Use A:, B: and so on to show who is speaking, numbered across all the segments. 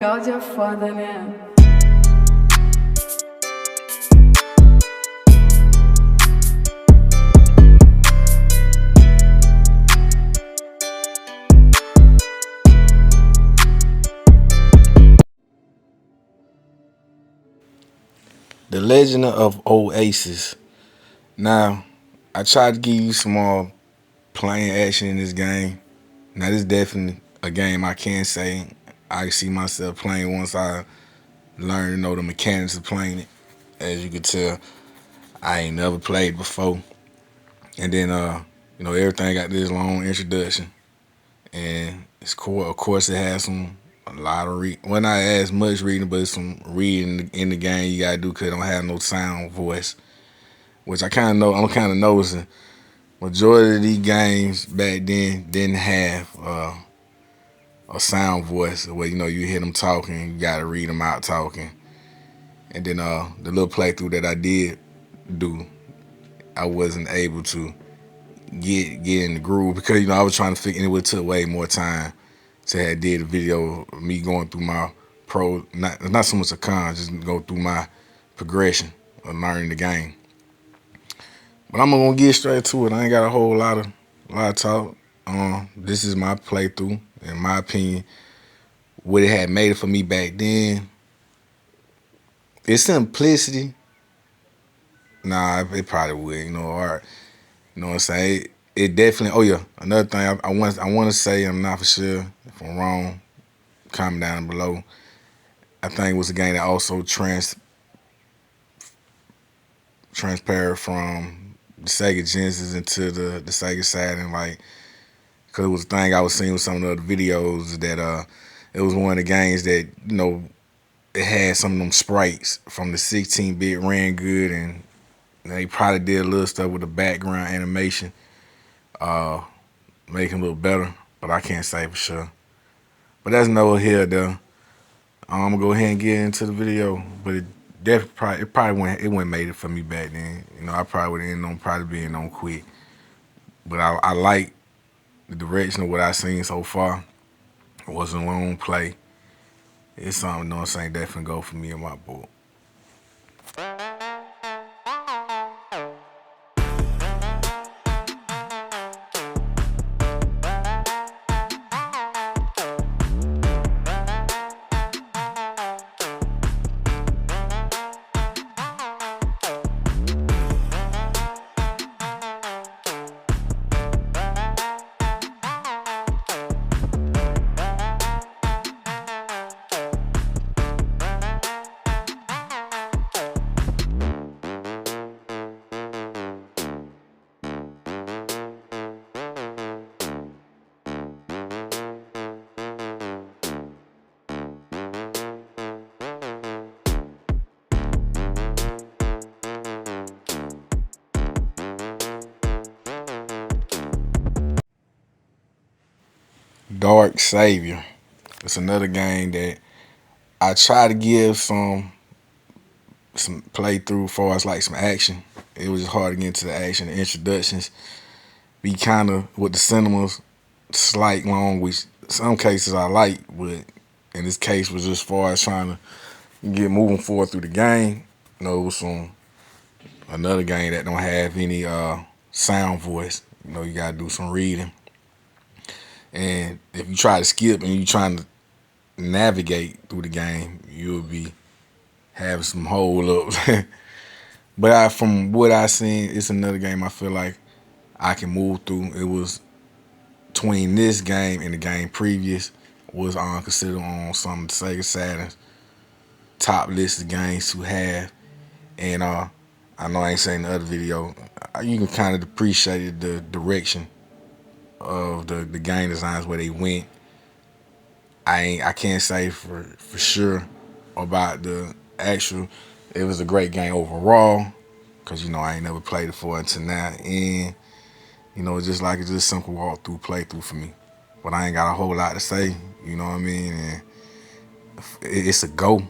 A: Áudio é foda, né?
B: The Legend of Oasis. Now, I tried to give you some more playing action in this game. Now, this is definitely a game I can say I see myself playing once I learn to know the mechanics of playing it. As you can tell, I ain't never played before. And then, everything got this long introduction. And it's cool. Of course, it has a lot of well, not as much reading, but some reading in the game you gotta do because it don't have no sound voice, which I kind of know. I'm kind of noticing majority of these games back then didn't have a sound voice where you hear them talking, you gotta read them out talking. And then the little playthrough that I did do, I wasn't able to get in the groove because I was trying to figure, and it took way more time to have did a video of me going through my not so much a con, just go through my progression of learning the game. But I'm gonna get straight to it. I ain't got a whole lot of talk. This is my playthrough, in my opinion. What it had made it for me back then, its simplicity. Nah, it probably would, or you know what I'm saying. It definitely. Oh yeah, another thing I want to say. I'm not for sure if I'm wrong. Comment down below. I think it was a game that also transparent from the Sega Genesis into the Sega Saturn, because it was a thing I was seeing with some of the other videos that it was one of the games that it had some of them sprites from the 16-bit ran good, and they probably did a little stuff with the background animation, make them a little better, but I can't say for sure. But that's no here though. I'm gonna go ahead and get into the video, but it probably wouldn't made it for me back then. I probably would end on probably being on quick. But I like the direction of what I seen so far. It wasn't a long play. It's something, definitely go for me in my book. Dark Savior. It's another game that I try to give some playthrough for as like some action. It was just hard to get into the action. The introductions be kind of with the cinemas slight long, which some cases I like, but in this case was just far as trying to get moving forward through the game. It was another game that don't have any sound voice. You gotta do some reading. And if you try to skip and you trying to navigate through the game, you'll be having some hold ups. But from what I seen, it's another game I feel like I can move through. It was between this game and the game previous was considered on some of the Sega Saturn's top list of games to have. And I know I ain't saying the other video. You can kind of appreciate the direction of the game designs where they went. I can't say for sure about the actual. It was a great game overall because I ain't never played it before until now, and it's just simple walkthrough playthrough for me. But I ain't got a whole lot to say. You know what I mean? And it's a go.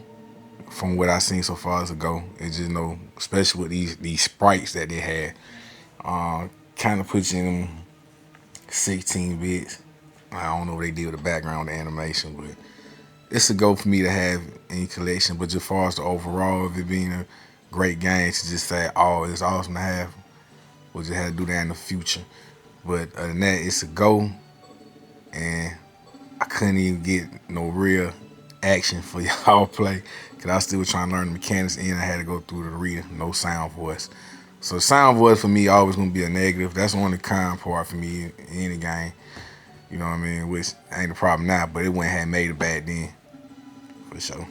B: From what I've seen so far, it's a go. It's just especially with these sprites that they had, kind of puts you in them 16 bits. I don't know what they did with the background, the animation, but it's a go for me to have any collection. But as far as the overall of it being a great game, to just say, oh, it's awesome to have, we'll just have to do that in the future. But other than that, it's a go, and I couldn't even get no real action for y'all play because I still was trying to learn the mechanics and I had to go through the reader, no sound voice. So sound voice for me always gonna be a negative. That's the only con part for me in any game. You know what I mean? Which ain't a problem now, but it wouldn't have made it back then for sure.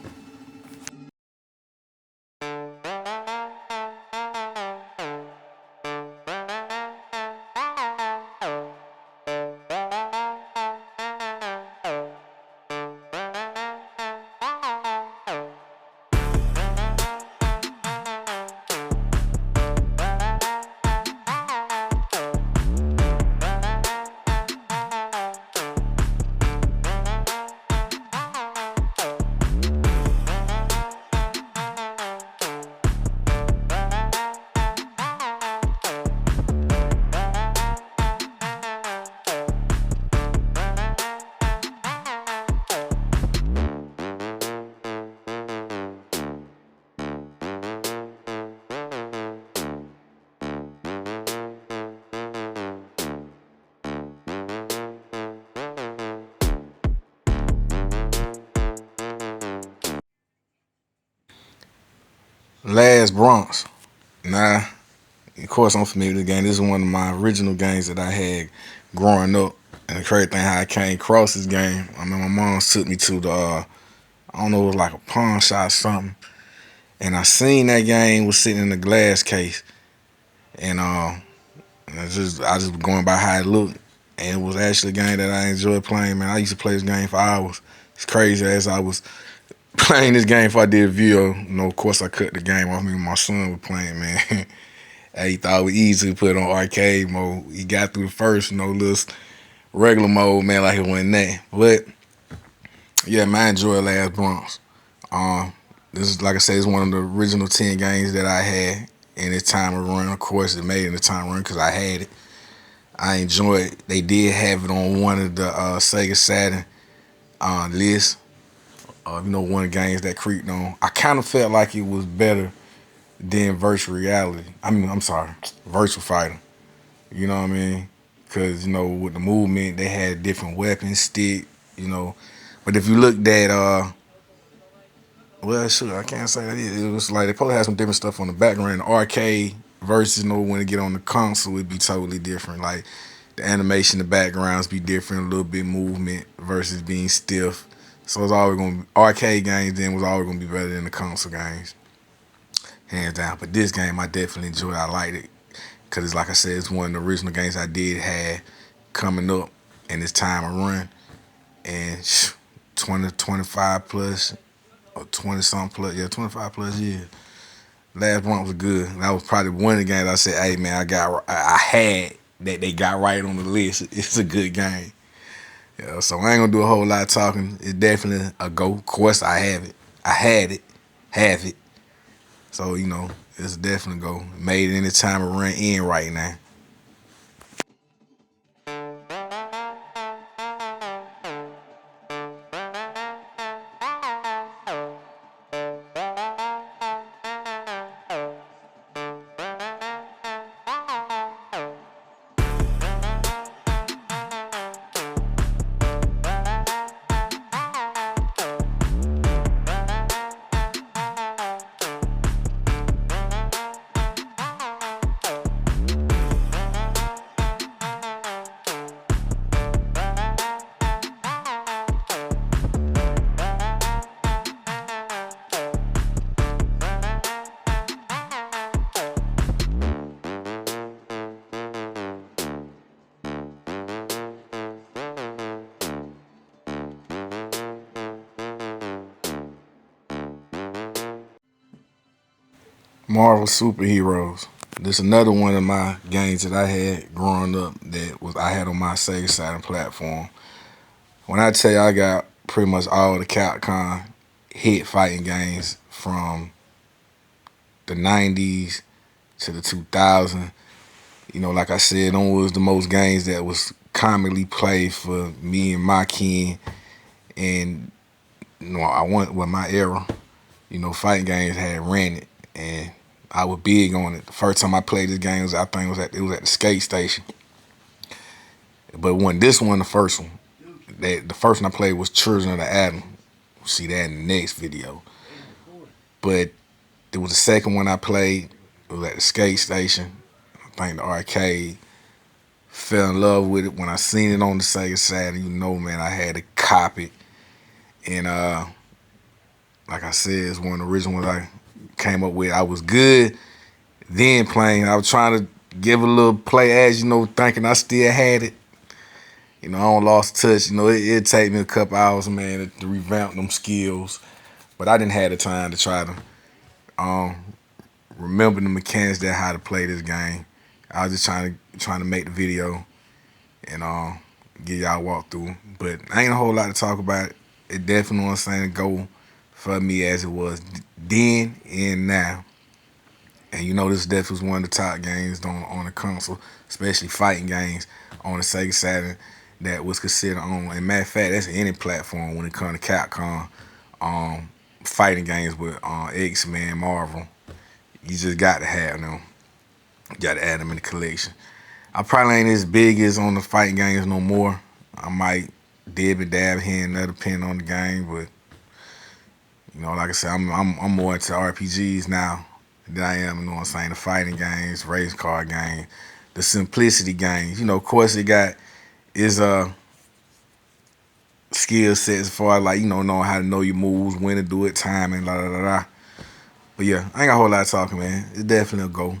B: Last Bronx. Nah, of course I'm familiar with the game. This is one of my original games that I had growing up. And the crazy thing how I came across this game, I mean my mom took me to the I don't know, it was like a pawn shop or something. And I seen that game was sitting in a glass case. And I just going by how it looked. And it was actually a game that I enjoyed playing, man. I used to play this game for hours. It's crazy as I was playing this game before I did a video. You know, of course I cut the game off. Me and my son were playing, man. He thought it was easy to put it on arcade mode. He got through the first, little regular mode, man, like it wasn't that. But yeah, man, I enjoy Last Bronx. Um, this is like I said, it's one of the original 10 games that I had in its time of run. Of course, it made it in the time of run because I had it. I enjoyed it. They did have it on one of the Sega Saturn lists. One of the games that creeped on. I kind of felt like it was better than virtual reality. I'm sorry, virtual fighter. You know what I mean? Because with the movement, they had different weapons, stick. You know, but if you looked at well, sure, I can't say that. It was like they probably had some different stuff on the background. The arcade versus when it get on the console, it'd be totally different. Like the animation, the backgrounds be different, a little bit movement versus being stiff. So it's always gonna arcade games then was always gonna be better than the console games, hands down. But this game I definitely enjoyed. I liked it because it's like I said, it's one of the original games I did have coming up in this time of run and 20, 25 plus or 20 something plus, yeah, 25 plus years. Last one was good. That was probably one of the games I said, hey man, I had that they got right on the list. It's a good game. Yeah, so I ain't gonna do a whole lot of talking. It's definitely a go. Of course, I have it. I had it, have it. So it's definitely a go. Made it any time of run in right now. Marvel superheroes. This is another one of my games that I had growing up that was I had on my Sega Saturn platform. When I tell you I got pretty much all the Capcom hit fighting games from the 90s to the 2000s. Like I said, them was the most games that was commonly played for me and my kin. And I went with my era. Fighting games had ran it, and I was big on it. The first time I played this game was, I think it was at the skate station. But when this one, the first one, the first one I played was Children of the Atom. We'll see that in the next video. But there was the second one I played. It was at the skate station. I think the arcade. Fell in love with it when I seen it on the Sega Saturn. Man, I had to copy it. And like I said, it's one of the original ones I came up with. I was good then playing. I was trying to give a little play as, thinking I still had it. I don't lost touch. It'd take me a couple hours, man, to revamp them skills. But I didn't have the time to try to remember the mechanics that how to play this game. I was just trying to make the video and give y'all a walkthrough. But ain't a whole lot to talk about it. It definitely was saying to go for me as it was then and now. And this definitely was one of the top games on the console, especially fighting games on the Sega Saturn that was considered on. And matter of fact, that's any platform when it comes to Capcom fighting games with X-Men, Marvel. You just got to have them. You got to add them in the collection. I probably ain't as big as on the fighting games no more. I might dib and dab here and there depending on the game, but like I said, I'm more into RPGs now than I am, the fighting games, race car games, the simplicity games. Of course it got its skill sets as far as knowing how to know your moves, when to do it, timing, la la la la. But yeah, I ain't got a whole lot of talking, man. It's definitely a go.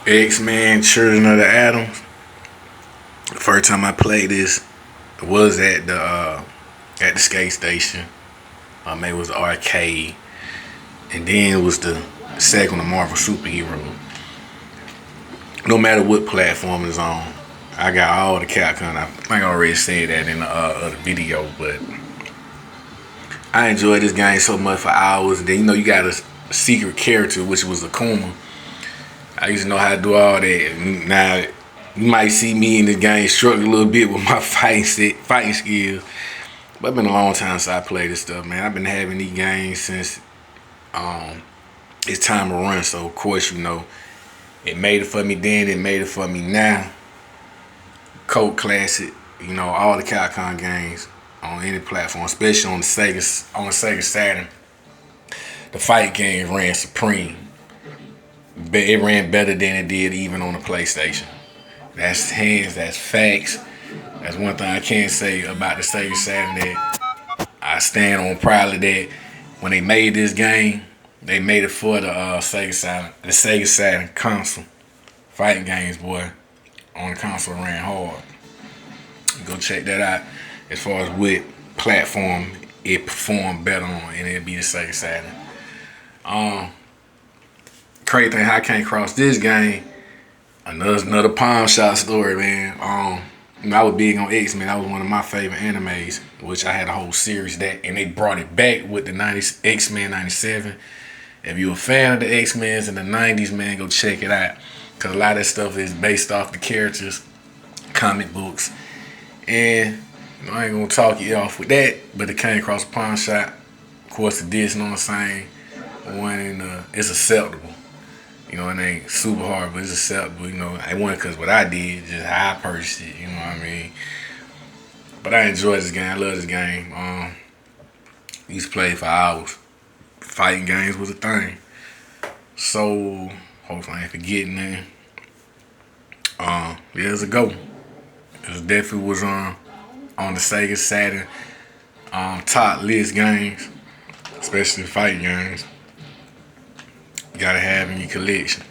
B: X-Men, Children of the Atom. The first time I played this was at the skate station. Maybe it was the arcade, and then it was the second of Marvel superhero. No matter what platform it's on, I got all the Capcom. I think I already said that in the other video, but I enjoyed this game so much for hours. And then you got a secret character, which was Akuma. I used to know how to do all that. Now, you might see me in this game struggling a little bit with my fighting skills. But it's been a long time since I played this stuff, man. I've been having these games since it's time to run. So, of course, it made it for me then, it made it for me now. Cult classic, all the Capcom games on any platform, especially on the Sega Saturn. The fight games ran supreme. It ran better than it did even on the PlayStation. That's hands, that's facts. That's one thing I can say about the Sega Saturn that I stand on proudly, that when they made this game, they made it for the Sega Saturn console. Fighting games, boy, on the console ran hard. Go check that out as far as what platform it performed better on, and it'd be the Sega Saturn. Crazy thing, how I came across this game, another pawn shot story, man. I was big on X-Men. That was one of my favorite animes, which I had a whole series that, and they brought it back with the X-Men 97. If you're a fan of the X-Men in the 90s, man, go check it out. Because a lot of that stuff is based off the characters, comic books. And I ain't going to talk you off with that, but it came across a pawn shot. Of course, the disc, on the same one, and it's acceptable. It ain't super hard, but it's acceptable. It wasn't because what I did, just how I purchased it. You know what I mean? But I enjoy this game. I love this game. Used to play for hours. Fighting games was a thing. So hopefully I ain't forgetting that. Yeah, it's a go. It definitely was on the Sega Saturn top list games, especially fight games. You gotta have in your collection.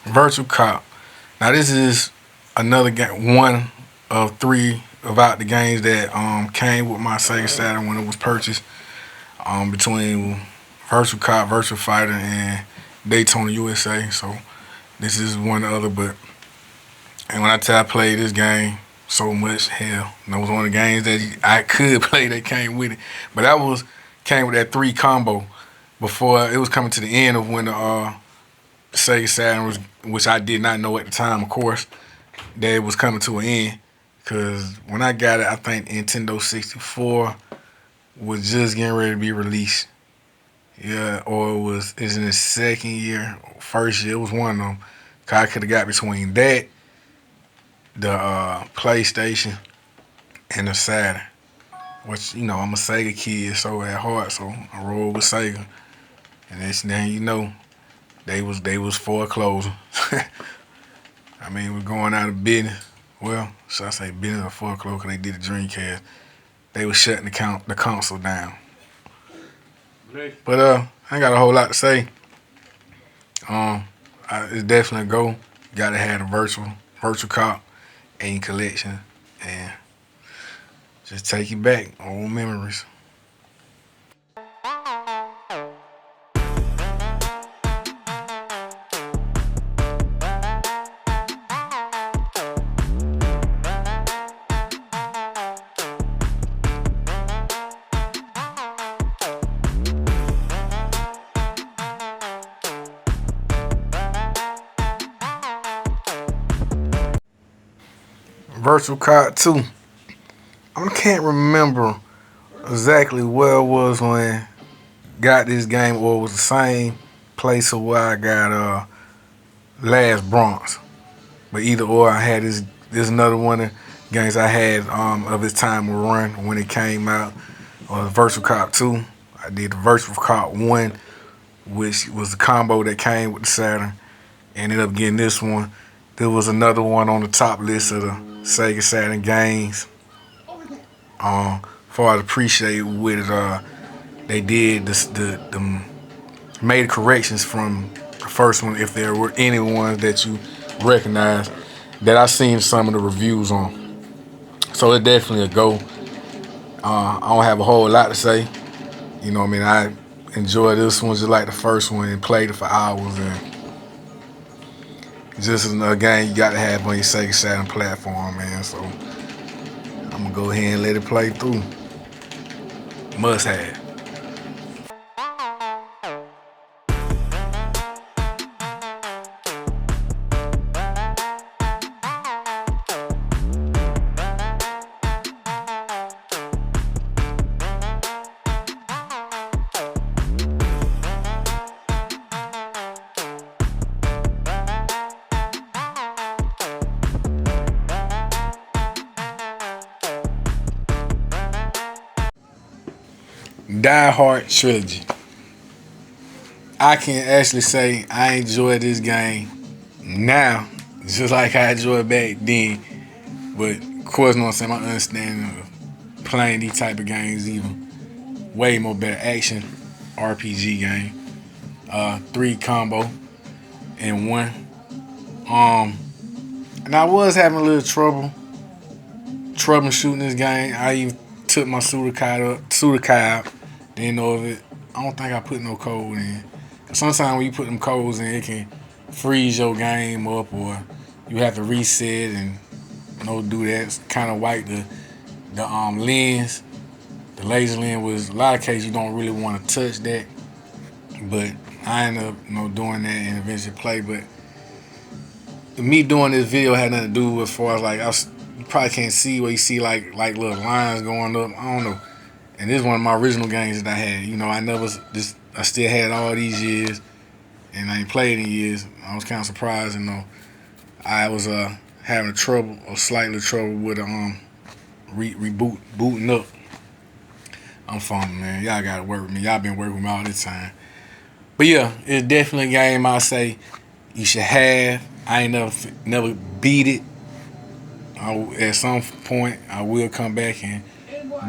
B: Virtual Cop. Now this is another game, one of three about the games that came with my Sega Saturn when it was purchased. Between Virtual Cop, Virtual Fighter, and Daytona USA. So this is one of the other. But and when I tell I played this game so much, hell, that was one of the games that I could play that came with it. But that was came with that 3 combo before it was coming to the end of when the Sega Saturn was, which I did not know at the time, of course, that it was coming to an end. Cause when I got it, I think Nintendo 64 was just getting ready to be released. Yeah, or it's in its second year, first year. It was one of them. Cause I could have got between that, the PlayStation, and the Saturn. Which I'm a Sega kid, so at heart, so I rolled with Sega. And next thing you know, they was foreclosing. I mean, we're going out of business. Well, should I say business or foreclosure? Cause they did the Dreamcast. They was shutting the console down. But I ain't got a whole lot to say. It's definitely a go. You gotta have the virtual cop in your collection and just take you back old memories. Virtual Cop 2. I can't remember exactly where it was when I got this game, or it was the same place of where I got last bronze. But either or, I had this another one of the games I had of its time will run when it came out. Virtual Cop 2. I did the Virtual Cop 1, which was the combo that came with the Saturn. Ended up getting this one. There was another one on the top list of the Sega Saturn games. For I appreciate with it, they did the made corrections from the first one, if there were any ones that you recognize that I seen some of the reviews on. So it's definitely a go. I don't have a whole lot to say. You know what I mean? I enjoy this one just like the first one and played it for hours, and just another game you got to have on your Sega Saturn platform, man. So I'm gonna go ahead and let it play through. Must have. Die Hard Trilogy. I can actually say I enjoy this game now, just like I enjoyed back then. But of course, you know what I'm saying, my understanding of playing these type of games even way more better. Action RPG game. 3 combo in one. And I was having a little troubleshooting this game. I even took my Sudokai out. Didn't know of it. I don't think I put no code in. sometimes when you put them codes in, it can freeze your game up, or you have to reset and do that. Kind of wipe the lens. The laser lens was a lot of cases you don't really want to touch that, but I ended up doing that and eventually play. But me doing this video had nothing to do with as far as like you probably can't see where you see like little lines going up. I don't know. And this is one of my original games that I had. I still had all these years, and I ain't played in years. I was kind of surprised, I was having slightly trouble with booting up. I'm fun, man. Y'all gotta work with me. Y'all been working with me all this time. But yeah, it's definitely a game I say you should have. I ain't never beat it. At some point, I will come back and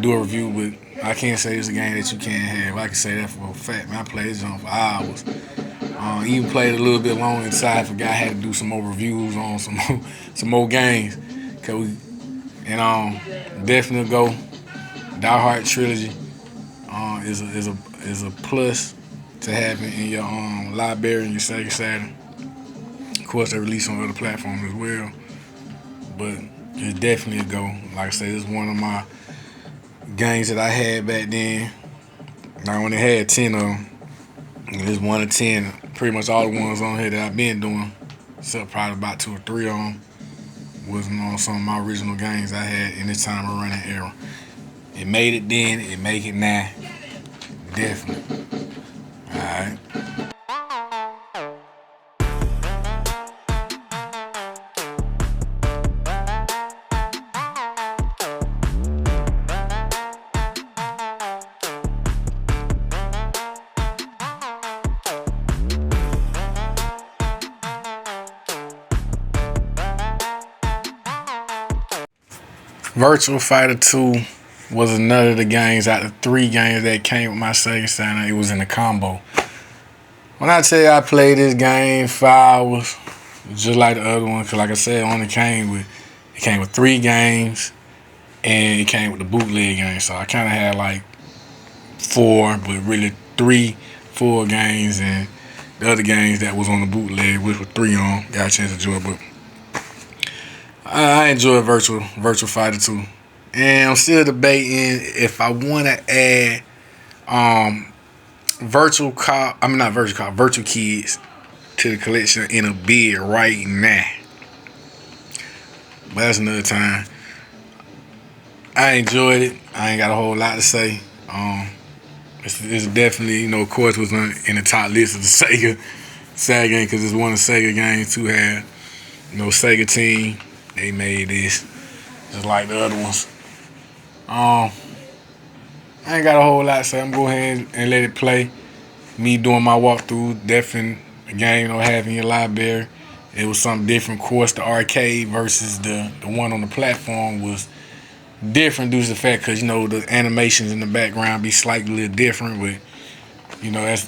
B: do a review, but I can't say it's a game that you can't have. I can say that for a fact. Man, I played this on for hours. Even played a little bit longer inside. Forgot I had to do some more reviews on some more games. Definitely go. Die Hard trilogy is a plus to have in your library and your Sega Saturn. Of course, they release on other platforms as well, but it's definitely a go. Like I said, it's one of my games that I had back then. I only had 10 of them. It's 1 of 10. Pretty much all the ones on here that I've been doing, except probably about 2 or 3 of them, was on some of my original games I had in this time of running era. It made it then, it make it now. Definitely. Alright. Virtual Fighter 2 was another of the games out of 3 games that came with my Sega Saturn. It was in a combo. When I tell you I played this game for hours, just like the other one, because like I said, it came with 3 games, and it came with the bootleg game. So I kind of had like 4, but really 3 full games, and the other games that was on the bootleg, which were 3 on, got a chance to enjoy. But I enjoy Virtual Fighter 2. And I'm still debating if I want to add Virtual Kids to the collection in a bid right now. But that's another time. I enjoyed it. I ain't got a whole lot to say. It's definitely, of course, was in the top list of the Sega game, because it's one of the Sega games to have. Sega team, they made this just like the other ones. I ain't got a whole lot to say. I'm going to go ahead and let it play. Me doing my walkthrough, definitely a game having your library. It was something different. Of course, the arcade versus the one on the platform was different due to the fact because the animations in the background be slightly different, but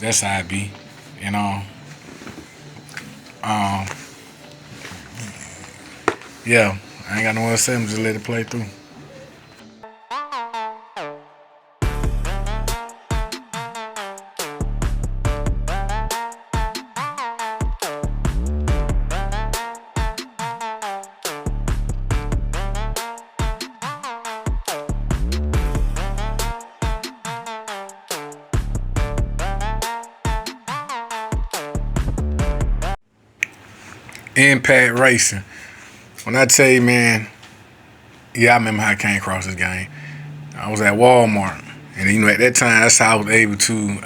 B: that's how it be. Yeah, I ain't got no more to say. I'm just let it play through. Impact Racing. When I tell you, man, I remember how I came across this game. I was at Walmart, and at that time, that's how I was able to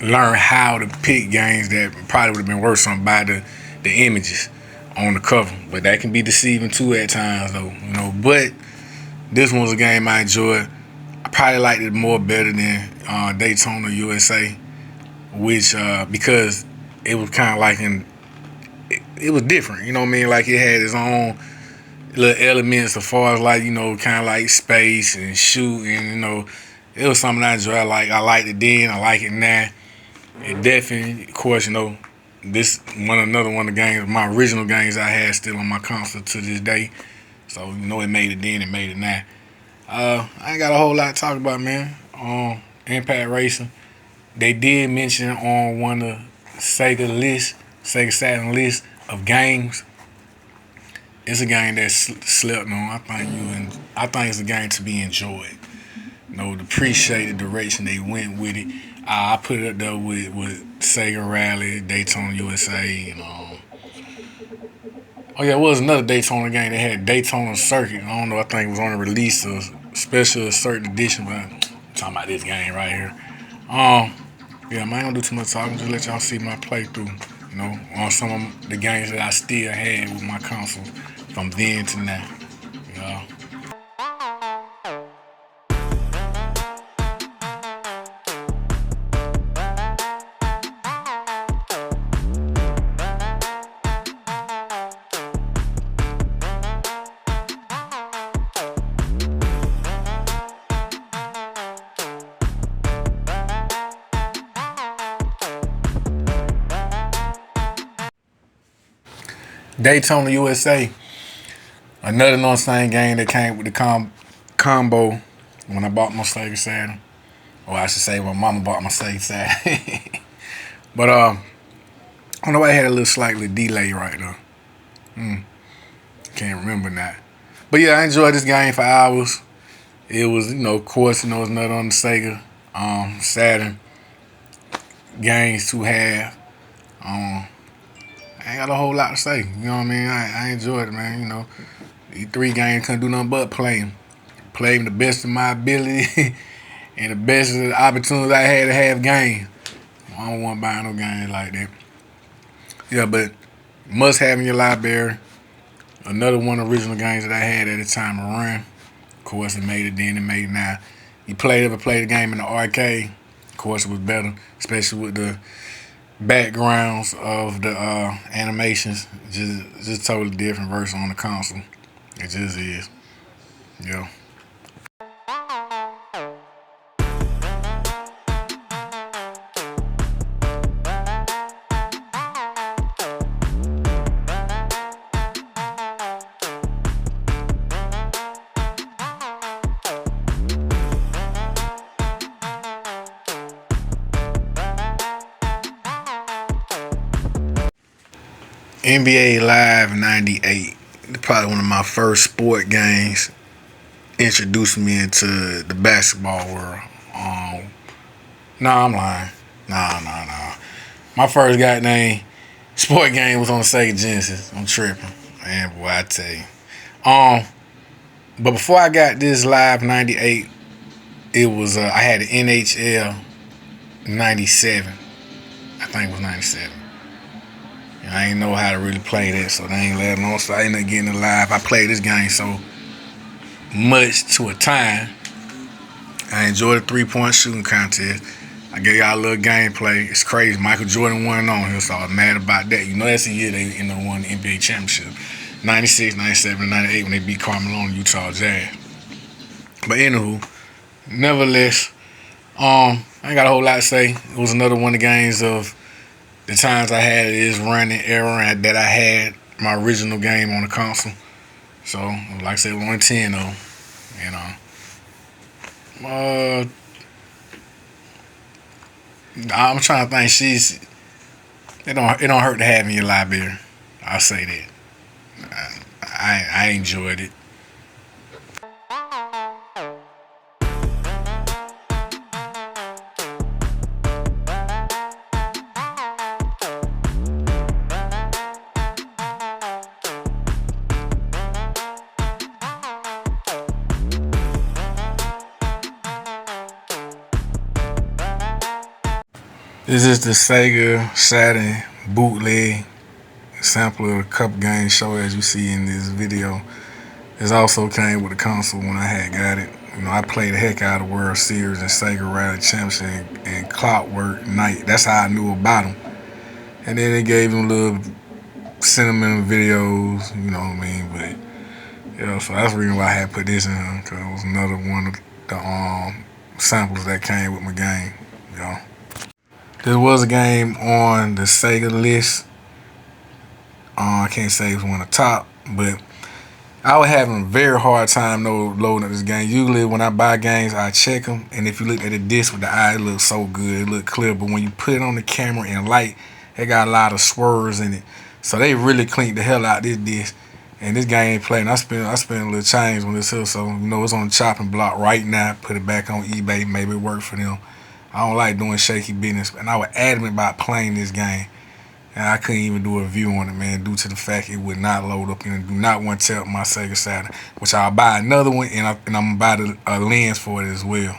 B: learn how to pick games that probably would have been worth something by the images on the cover. But that can be deceiving too at times, though. But this one was a game I enjoyed. I probably liked it better than Daytona USA, which because it was kind of like it was different. Like it had its own little elements as far as kind of like space and shooting. It was something I enjoyed. I liked it then. I like it now. It definitely, of course, this another one of the games, my original games I had still on my console to this day. So it made it then, it made it now. I ain't got a whole lot to talk about, man. Impact Racing. They did mention on one of Sega Saturn list of games. It's a game that's slept on. I think it's a game to be enjoyed. To appreciate the direction they went with it. I put it up there with Sega Rally, Daytona USA, oh yeah, it was another Daytona game. They had Daytona Circuit. I don't know. I think it was on a release of special certain edition, but I'm talking about this game right here. Yeah, man, I ain't gonna do too much talking. Just let y'all see my playthrough. On some of the games that I still had with my console from then to now. You know. Daytona USA, another non-same game that came with the combo when I bought my Sega Saturn. Or I should say when Mama bought my Sega Saturn. But I don't know, I had a little slightly delay right there. Can't remember now. But yeah, I enjoyed this game for hours. It was, of course, it's another on the Sega Saturn games to have. I ain't got a whole lot to say. You know what I mean? I enjoyed it, man. These 3 games couldn't do nothing but play them. Play them the best of my ability and the best of the opportunities I had to have games. I don't want to buy no games like that. Yeah, but must have in your library. Another one of the original games that I had at the time around. Of course, it made it then, it made it now. You ever played the game in the arcade? Of course, it was better, especially with the backgrounds of the animations. Just totally different version on the console. It just is. Yeah. NBA Live 98. Probably one of my first sport games. Introduced me into the basketball world. I'm lying. Nah. My first goddamn sport game was on the Sega Genesis. I'm tripping. Man, boy, I tell you. But before I got this Live 98, it was I had the NHL 97. I think it was 97. I ain't know how to really play that, so they ain't let alone. So I ended up getting it live. I played this game so much to a time. I enjoyed the 3-point shooting contest. I gave y'all a little gameplay. It's crazy. Michael Jordan won on here, so I was mad about that. That's the year they won the NBA championship. 96, 97, and 98 when they beat Carmelo and Utah Jazz. But anywho, nevertheless, I ain't got a whole lot to say. It was another one of the games of the times I had this running era and that I had my original game on the console. So, like I said, it was only 10 though. I'm trying to think. It don't hurt to have in your library. I'll say that. I enjoyed it. This is the Sega Saturn bootleg sample of the Cup game show as you see in this video. This also came with the console when I had got it. I played the heck out of the World Series and Sega Rally Championship and Clockwork Knight. That's how I knew about them. And then they gave them little sentimental videos, you know what I mean? But so that's the reason why I had put this in here, because it was another one of the samples that came with my game. There was a game on the Sega list. I can't say it was one of the top, but I was having a very hard time loading up this game. Usually when I buy games, I check them, and if you look at the disc with the eye, it looks so good, it looked clear. But when you put it on the camera and light, It got a lot of swerves in it. So they really cleaned the hell out this disc. And this game ain't playing. I spent a little change on this here, so it's on the chopping block right now. Put it back on eBay. Maybe it work for them. I don't like doing shaky business, and I was adamant about playing this game. And I couldn't even do a review on it, man, due to the fact it would not load up and do not want to tell my Sega Saturn. Which I'll buy another one, and I'm gonna buy a lens for it as well.